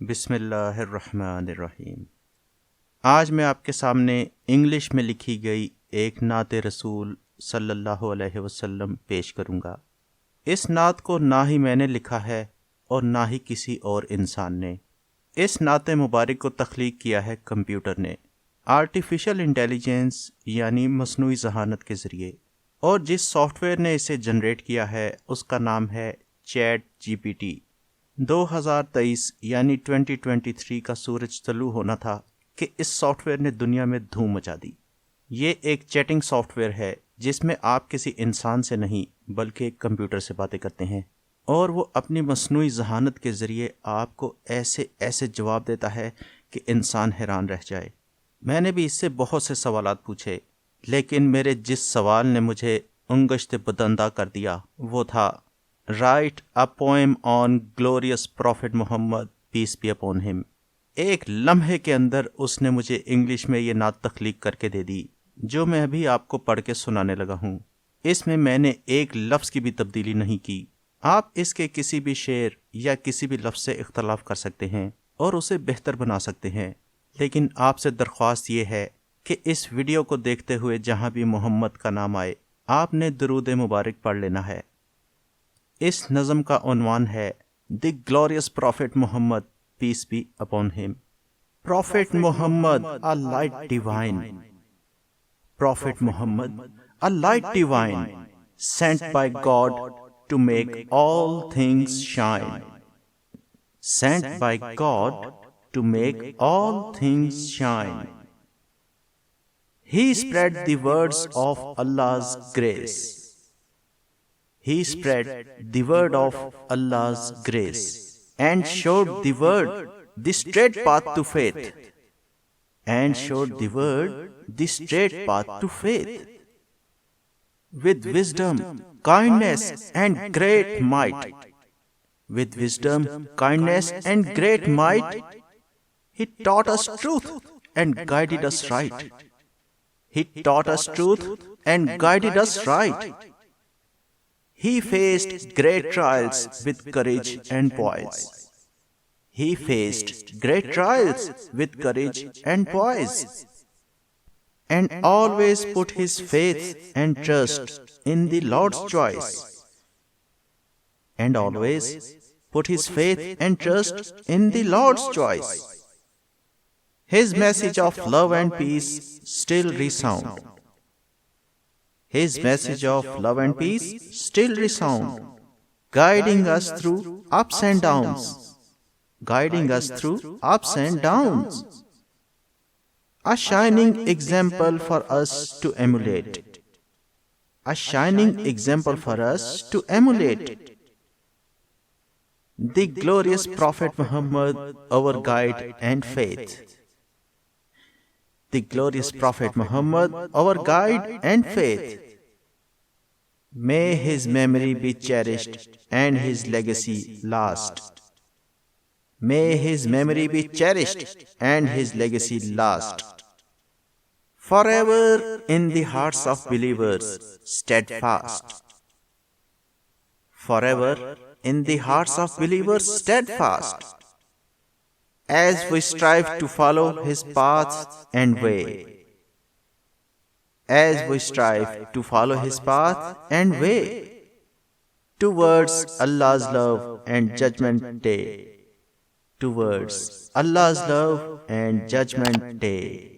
बिस्मिल्लाहिर्रहमानिर्रहीम। आज मैं आपके सामने इंग्लिश में लिखी गई एक नात रसूल सल्लल्लाहु अलैहि वसल्लम पेश करूँगा। इस नात को ना ही मैंने लिखा है और ना ही किसी और इंसान ने। इस नात मुबारक को तख्लीक किया है कंप्यूटर ने, आर्टिफिशियल इंटेलिजेंस यानी मसनूई ज़हानत के ज़रिए, और जिस सॉफ्टवेयर ने इसे जनरेट किया है उसका नाम है चैट GPT। 2023 यानी 2023 का सूरज तलू होना था कि इस सॉफ्टवेयर ने दुनिया में धूम मचा दी। ये एक चैटिंग सॉफ्टवेयर है जिसमें आप किसी इंसान से नहीं बल्कि एक कंप्यूटर से बातें करते हैं, और वो अपनी मसनूई ज़हानत के ज़रिए आपको ऐसे ऐसे जवाब देता है कि इंसान हैरान रह जाए। मैंने भी इससे बहुत से सवालात पूछे, लेकिन मेरे जिस सवाल ने मुझे उंगश्त बदंदा कर दिया वो था, write a poem on glorious prophet Muhammad peace be upon him. एक लम्हे के अंदर उसने मुझे इंग्लिश में ये नात तख्लीक करके दे दी, जो मैं अभी आपको पढ़ के सुनाने लगा हूँ। इसमें मैंने एक लफ्ज़ की भी तब्दीली नहीं की। आप इसके किसी भी शेर या किसी भी लफ्ज़ से इख्तलाफ कर सकते हैं और उसे बेहतर बना सकते हैं, लेकिन आपसे दरख्वास्त ये है कि इस वीडियो को देखते हुए जहाँ भी मोहम्मद का नाम आए आपने दरूद मुबारक पढ़ लेना है। इस नज़म का उन्वान है the glorious prophet Muhammad peace be upon him. Prophet Muhammad a light divine, prophet Muhammad a light divine, sent by God to make all things shine, sent by God to make all things shine. He spread the words of Allah's grace. He spread the word of Allah's grace and showed the word the straight path to faith. And showed the word the straight path to faith. With wisdom, kindness, and great might. With wisdom, kindness, and great might, He taught us truth and guided us right. He taught us truth and guided us right. He faced great trials with courage and poise. He faced great trials with courage and poise, and always put his faith and trust in the Lord's choice. And always put his faith and trust in the Lord's choice. His message of love and peace still resound. His message of love and peace still resound, guiding us through ups and downs, guiding us through ups and downs. A shining example for us to emulate, a shining example for us to emulate. The glorious Prophet Muhammad, our guide and faith. The glorious Prophet Muhammad, our guide and faith. May his memory be cherished and his legacy last. May his memory be cherished and his legacy last. Forever in the hearts of believers, steadfast. Forever in the hearts of believers, steadfast. As we strive to follow his path and way. As we strive to follow his path and way towards Allah's love and judgment day. Towards Allah's love and judgment day.